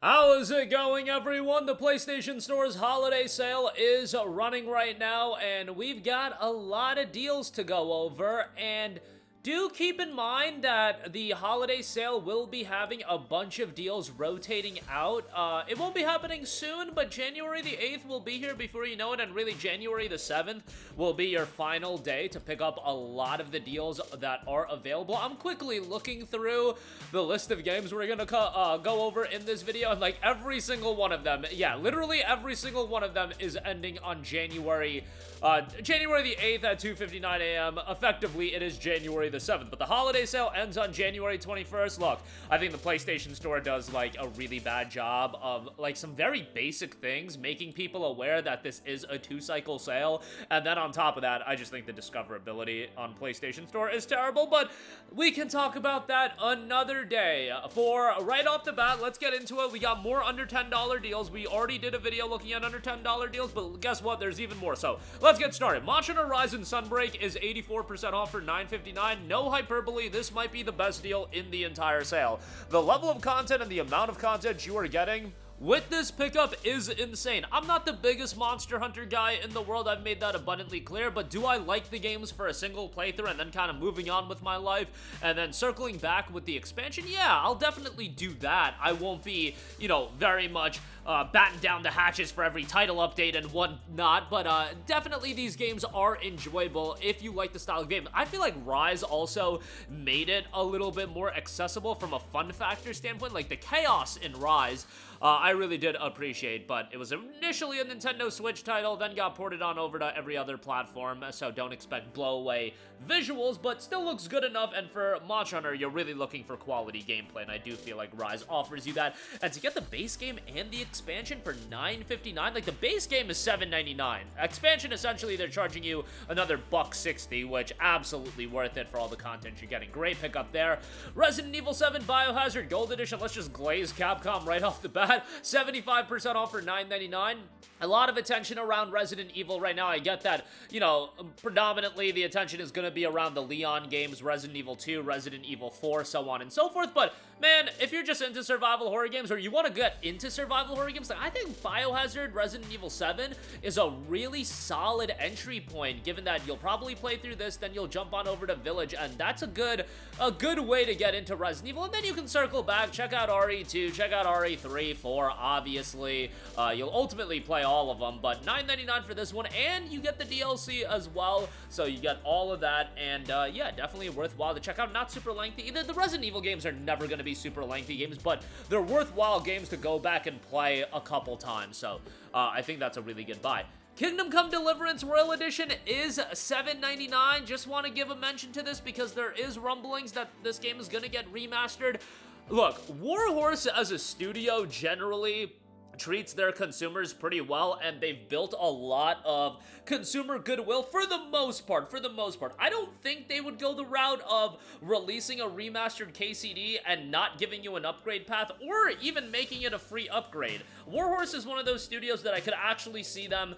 How is it going, everyone? The PlayStation Store's holiday sale is running right now, and we've got a lot of deals to go over, and do keep in mind that the holiday sale will be having a bunch of deals rotating out. It won't be happening soon, but January the 8th will be here before you know it, and really January the 7th will be your final day to pick up a lot of the deals that are available. I'm quickly looking through the list of games we're gonna go over in this video, and like every single one of them, yeah, literally every single one of them is ending on January the 8th at 2:59 a.m. Effectively, it is January the 7th, but the holiday sale ends on January 21st. Look, I think the PlayStation Store does like a really bad job of like some very basic things, making people aware that this is a 2-cycle sale, and then on top of that, I just think the discoverability on PlayStation Store is terrible, but we can talk about that another day. For right off the bat, let's get into it. We got more under $10 deals. We already did a video looking at under $10 deals, but guess what? There's even more. So let's get started. Monster Horizon Sunbreak is 84% off for $9.59. No hyperbole, this might be the best deal in the entire sale. The level of content and the amount of content you are getting with this pickup is insane. I'm not the biggest Monster Hunter guy in the world, I've made that abundantly clear, but do I like the games for a single playthrough and then kind of moving on with my life and then circling back with the expansion? Yeah, I'll definitely do that. I won't be, you know, very much batten down the hatches for every title update and whatnot, but definitely these games are enjoyable if you like the style of game. I feel like Rise also made it a little bit more accessible from a fun factor standpoint, like the chaos in Rise. I really did appreciate, but it was initially a Nintendo Switch title, then got ported on over to every other platform, so don't expect blow-away visuals, but still looks good enough, and for Monster Hunter, you're really looking for quality gameplay, and I do feel like Rise offers you that, and to get the base game and the expansion for $9.59, like the base game is $7.99. Expansion, essentially, they're charging you another $1.60, which absolutely worth it for all the content you're getting. Great pickup there. Resident Evil 7 Biohazard Gold Edition, let's just glaze Capcom right off the bat. 75% off for $9.99. A lot of attention around Resident Evil right now. I get that, you know, predominantly the attention is going to be around the Leon games, Resident Evil 2, Resident Evil 4, so on and so forth, but man, if you're just into survival horror games or you want to get into survival horror games, I think Biohazard Resident Evil 7 is a really solid entry point, given that you'll probably play through this, then you'll jump on over to Village, and that's a good way to get into Resident Evil, and then you can circle back, check out RE2, check out RE3, 4, obviously. You'll ultimately play all of them, but $9.99 for this one, and you get the DLC as well, so you get all of that, and yeah, definitely worthwhile to check out. Not super lengthy. The Resident Evil games are never going to be super lengthy games, but they're worthwhile games to go back and play a couple times, so I think that's a really good buy. Kingdom Come Deliverance Royal Edition is $7.99. Just want to give a mention to this because there is rumblings that this game is going to get remastered. Look, Warhorse as a studio generally treats their consumers pretty well, and they've built a lot of consumer goodwill for the most part. I don't think they would go the route of releasing a remastered KCD and not giving you an upgrade path, or even making it a free upgrade. Warhorse is one of those studios that I could actually see them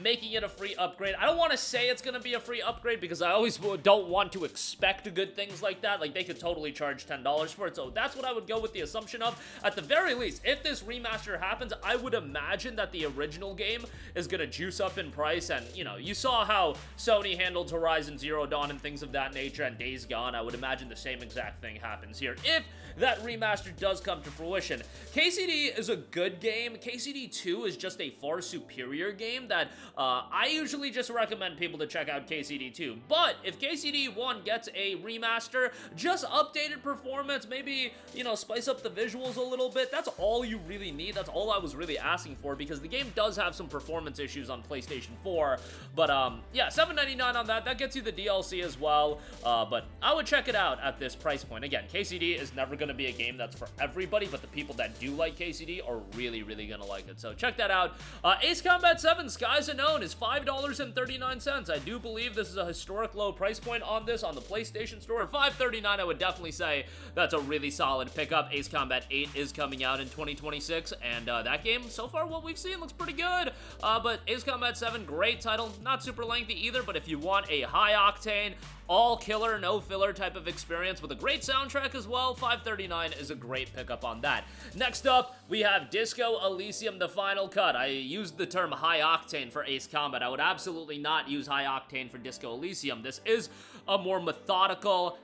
making it a free upgrade. I don't want to say it's going to be a free upgrade because I always don't want to expect good things like that. Like, they could totally charge $10 for it, so that's what I would go with the assumption of. At the very least, if this remaster happens, I would imagine that the original game is going to juice up in price, and, you know, you saw how Sony handled Horizon Zero Dawn and things of that nature and Days Gone. I would imagine the same exact thing happens here if that remaster does come to fruition. KCD is a good game. KCD 2 is just a far superior game that I usually just recommend people to check out KCD 2, but if KCD 1 gets a remaster, just updated performance, maybe, you know, spice up the visuals a little bit, that's all you really need. That's all I was really asking for, because the game does have some performance issues on PlayStation 4, but yeah, $7.99 on that. That gets you the DLC as well, but I would check it out at this price point. Again, KCD is never going to be a game that's for everybody, but the people that do like KCD are really going to like it, so check that out. Ace Combat 7 Skies Unknown is $5.39. I do believe this is a historic low price point on this on the PlayStation Store. At $5.39, I would definitely say that's a really solid pickup. Ace Combat 8 is coming out in 2026, and and that game, so far, what we've seen looks pretty good. But Ace Combat 7, great title, not super lengthy either, but if you want a high-octane, all killer, no filler type of experience with a great soundtrack as well, $5.39 is a great pickup on that. Next up, we have Disco Elysium, the final cut. I used the term high octane for Ace Combat. I would absolutely not use high octane for Disco Elysium. This is a more methodical,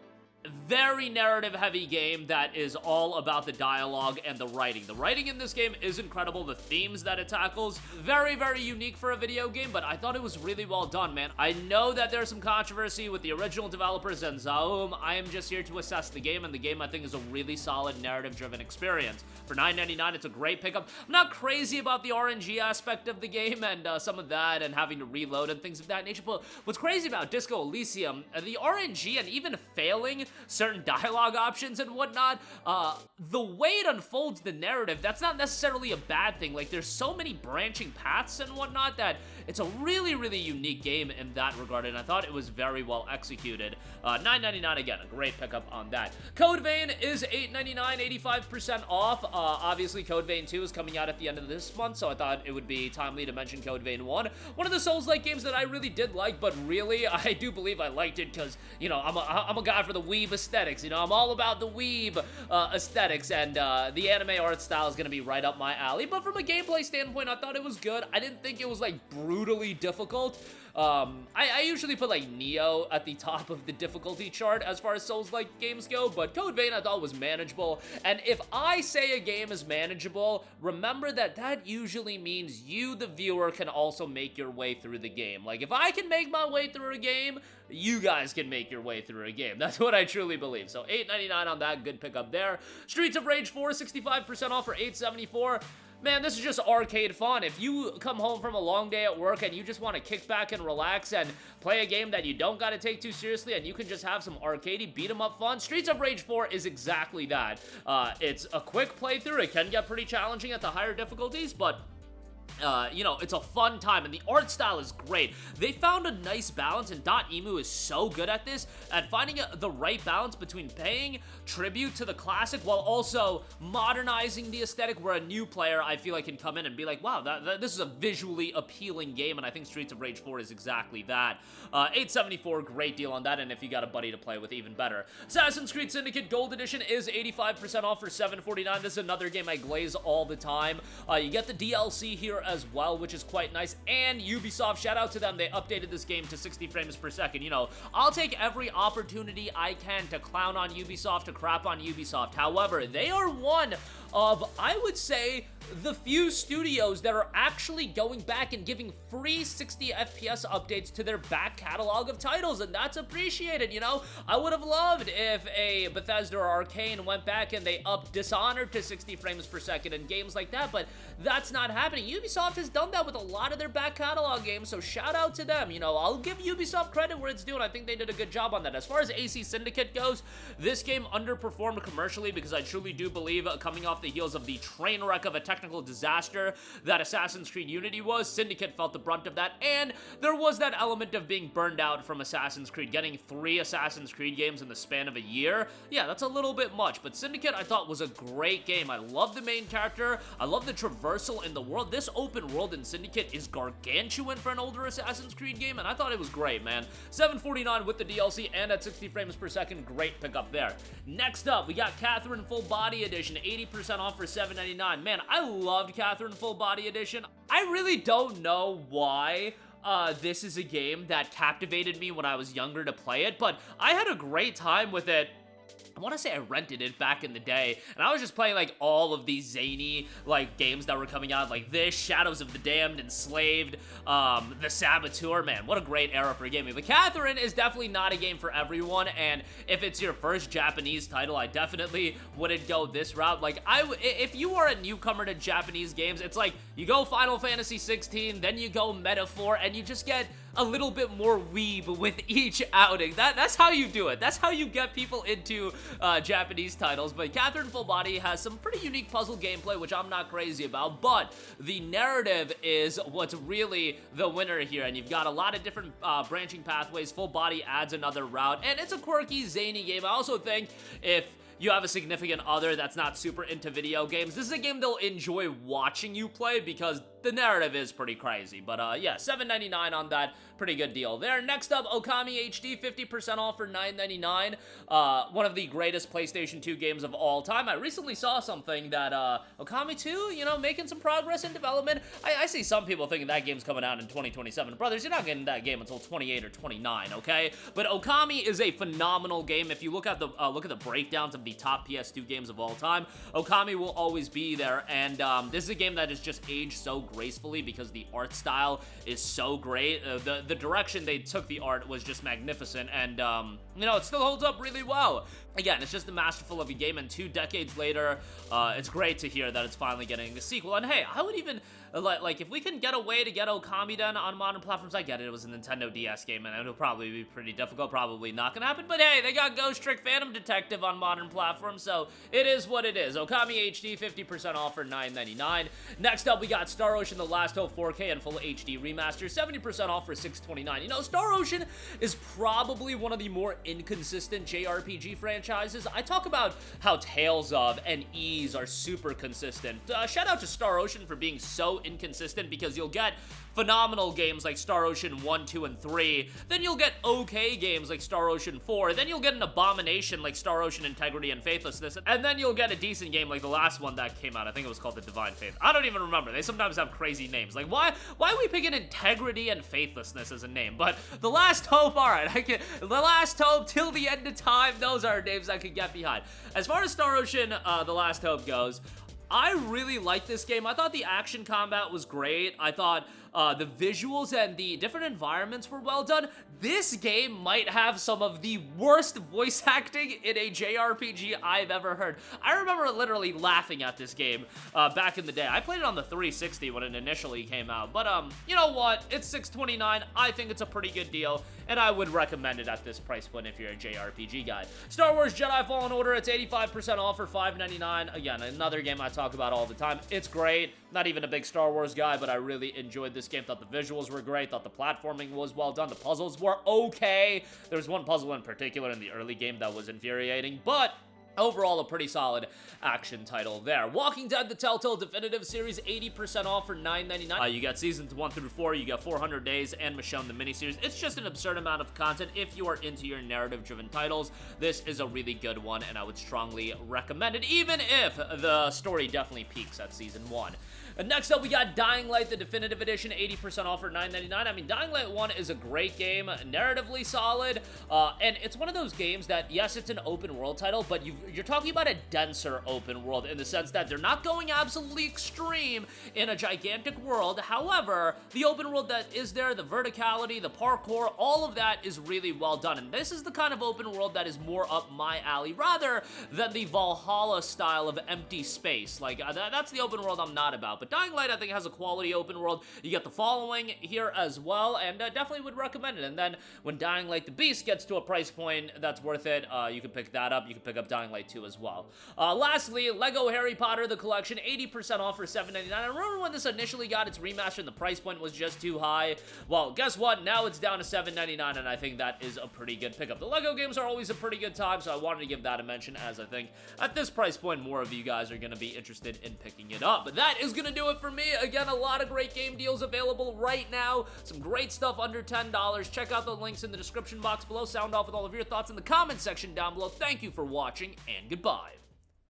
very narrative-heavy game that is all about the dialogue and the writing. The writing in this game is incredible. The themes that it tackles, very, very unique for a video game, but I thought it was really well done, man. I know that there's some controversy with the original developers and Zaum. I am just here to assess the game, and the game, I think, is a really solid narrative-driven experience. For $9.99, it's a great pickup. I'm not crazy about the RNG aspect of the game and some of that and having to reload and things of that nature, but what's crazy about Disco Elysium, the RNG and even failing certain dialogue options and whatnot, the way it unfolds the narrative, that's not necessarily a bad thing. Like, there's so many branching paths and whatnot that it's a really, really unique game in that regard, and I thought it was very well executed. $9.99, again, a great pickup on that. Code Vein is $8.99, 85% off. Obviously, Code Vein 2 is coming out at the end of this month, so I thought it would be timely to mention Code Vein 1. One of the Souls-like games that I really did like, but really, I do believe I liked it because, you know, I'm a guy for the weeb aesthetics, you know, I'm all about the weeb aesthetics, and the anime art style is going to be right up my alley, but from a gameplay standpoint, I thought it was good. I didn't think it was, like, brutally difficult. I usually put, like, Neo at the top of the difficulty chart as far as Souls-like games go, but Code Vein I thought was manageable, and if I say a game is manageable, remember that that usually means you, the viewer, can also make your way through the game. Like, if I can make my way through a game, you guys can make your way through a game. That's what I truly believe. So $8.99 on that, good pickup there. Streets of Rage 4, 65% off for $8.74. Man, this is just arcade fun. If you come home from a long day at work and you just want to kick back and relax and play a game that you don't got to take too seriously and you can just have some arcadey beat-em-up fun, Streets of Rage 4 is exactly that. It's a quick playthrough. It can get pretty challenging at the higher difficulties, but you know, it's a fun time, and the art style is great. They found a nice balance, and Dotemu is so good at this, at finding the right balance between paying tribute to the classic while also modernizing the aesthetic, where a new player, I feel like, can come in and be like, wow, this is a visually appealing game, and I think Streets of Rage 4 is exactly that. $8.74, great deal on that, and if you got a buddy to play with, even better. Assassin's Creed Syndicate Gold Edition is 85% off for $7.49. This is another game I glaze all the time. You get the DLC here as well, which is quite nice, and Ubisoft, shout out to them, they updated this game to 60 frames per second. You know, I'll take every opportunity I can to clown on Ubisoft, to crap on Ubisoft. However, they are one of, I would say, the few studios that are actually going back and giving free 60 FPS updates to their back catalog of titles, and that's appreciated, you know? I would have loved if a Bethesda or Arcane went back and they upped Dishonored to 60 frames per second and games like that, but that's not happening. Ubisoft has done that with a lot of their back catalog games, so shout out to them. You know, I'll give Ubisoft credit where it's due, and I think they did a good job on that. As far as AC Syndicate goes, this game underperformed commercially because I truly do believe, coming off the heels of the train wreck of a technical disaster that Assassin's Creed Unity was, Syndicate felt the brunt of that, and there was that element of being burned out from Assassin's Creed. Getting 3 Assassin's Creed games in the span of a year, yeah, that's a little bit much, but Syndicate I thought was a great game. I love the main character, I love the traversal in the world. This open world in Syndicate is gargantuan for an older Assassin's Creed game, and I thought it was great, man. $7.49 with the DLC and at 60 frames per second, great pickup there. Next up, we got Catherine Full Body Edition, 80% off for $7.99. Man, I loved Catherine Full Body Edition. I really don't know why this is a game that captivated me when I was younger to play it, but I had a great time with it. I want to say I rented it back in the day, and I was just playing, like, all of these zany, like, games that were coming out, like this, Shadows of the Damned, Enslaved, The Saboteur. Man, what a great era for gaming. But Catherine is definitely not a game for everyone, and if it's your first Japanese title, I definitely wouldn't go this route. Like, if you are a newcomer to Japanese games, it's like, you go Final Fantasy 16, then you go Metaphor, and you just get a little bit more weeb with each outing. That's how you do it. That's how you get people into Japanese titles. But Catherine Full Body has some pretty unique puzzle gameplay, which I'm not crazy about, but the narrative is what's really the winner here, and you've got a lot of different branching pathways. Full Body adds another route, and it's a quirky, zany game. I also think if you have a significant other that's not super into video games, this is a game they'll enjoy watching you play because the narrative is pretty crazy. But yeah, $7.99 on that, pretty good deal there. Next up, OKAMI HD, 50% off for $9.99. One of the greatest PlayStation 2 games of all time. I recently saw something that OKAMI 2, you know, making some progress in development. I see some people thinking that game's coming out in 2027. Brothers, you're not getting that game until 28 or 29, okay? But OKAMI is a phenomenal game. If you look at the breakdowns of the top PS2 games of all time, OKAMI will always be there. And this is a game that has just aged so gracefully because the art style is so great. The direction they took the art was just magnificent, and you know, it still holds up really well. Again, it's just a masterful of a game, and 2 decades later, it's great to hear that it's finally getting a sequel. And hey, I would even, like, if we can get a way to get OKAMI done on modern platforms, I get it, it was a Nintendo DS game, and it'll probably be pretty difficult, probably not gonna happen, but hey, they got Ghost Trick Phantom Detective on modern platforms, so it is what it is. OKAMI HD, 50% off for $9.99. Next up, we got Star Ocean The Last Hope 4K and Full HD Remaster, 70% off for $6.29. You know, Star Ocean is probably one of the more inconsistent JRPG franchises. I talk about how Tales of and Ys are super consistent. Shout out to Star Ocean for being so inconsistent, because you'll get phenomenal games like Star Ocean 1, 2, and 3, then you'll get okay games like Star Ocean 4, then you'll get an abomination like Star Ocean Integrity and Faithlessness, and then you'll get a decent game like the last one that came out. I think it was called The Divine Faith. I don't even remember. They sometimes have crazy names. Like, why are we picking Integrity and Faithlessness as a name? But The Last Hope, alright, The Last Hope, Till the End of Time, those are names I could get behind. As far as Star Ocean The Last Hope goes, I really liked this game. I thought the action combat was great. I thought the visuals and the different environments were well done. This game might have some of the worst voice acting in a JRPG I've ever heard. I remember literally laughing at this game back in the day. I played it on the 360 when it initially came out, but you know what? It's $6.29. I think it's a pretty good deal, and I would recommend it at this price point if you're a JRPG guy. Star Wars Jedi Fallen Order, it's 85% off for $5.99. Again, another game I talk about all the time. It's great. Not even a big Star Wars guy, but I really enjoyed this game. Thought the visuals were great. Thought the platforming was well done. The puzzles were okay. There was one puzzle in particular in the early game that was infuriating, but overall, a pretty solid action title there. Walking Dead, the Telltale Definitive Series, 80% off for $9.99. You got Seasons 1 through 4, you got 400 Days, and Michonne the miniseries. It's just an absurd amount of content. If you are into your narrative-driven titles, this is a really good one, and I would strongly recommend it, even if the story definitely peaks at Season 1. And next up, we got Dying Light, the Definitive Edition, 80% off for $9.99. I mean, Dying Light 1 is a great game, narratively solid, and it's one of those games that, yes, it's an open-world title, but you're talking about a denser open world in the sense that they're not going absolutely extreme in a gigantic world. However, the open world that is there, the verticality, the parkour, all of that is really well done, and this is the kind of open world that is more up my alley, rather than the Valhalla style of empty space. Like, that's the open world I'm not about. But Dying Light, I think, has a quality open world. You get the following here as well, and definitely would recommend it. And then when Dying Light the Beast gets to a price point that's worth it, you can pick that up. You can pick up Dying Light 2 as well. Lastly, Lego Harry Potter The Collection, 80% off for $7.99. I remember when this initially got its remaster and the price point was just too high. Well, guess what? Now it's down to $7.99, and I think that is a pretty good pickup. The Lego games are always a pretty good time, so I wanted to give that a mention, as I think at this price point, more of you guys are going to be interested in picking it up. But that is going to do it for me. Again, a lot of great game deals available right now. Some great stuff under $10. Check out the links in the description box below. Sound off with all of your thoughts in the comment section down below. Thank you for watching, and goodbye.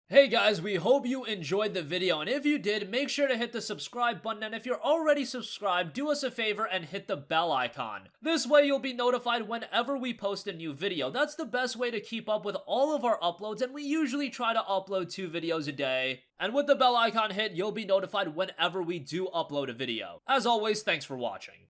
Hey guys, we hope you enjoyed the video, and if you did, make sure to hit the subscribe button, and if you're already subscribed, do us a favor and hit the bell icon. This way you'll be notified whenever we post a new video. That's the best way to keep up with all of our uploads, and we usually try to upload 2 videos a day. And with the bell icon hit, you'll be notified whenever we do upload a video. As always, thanks for watching.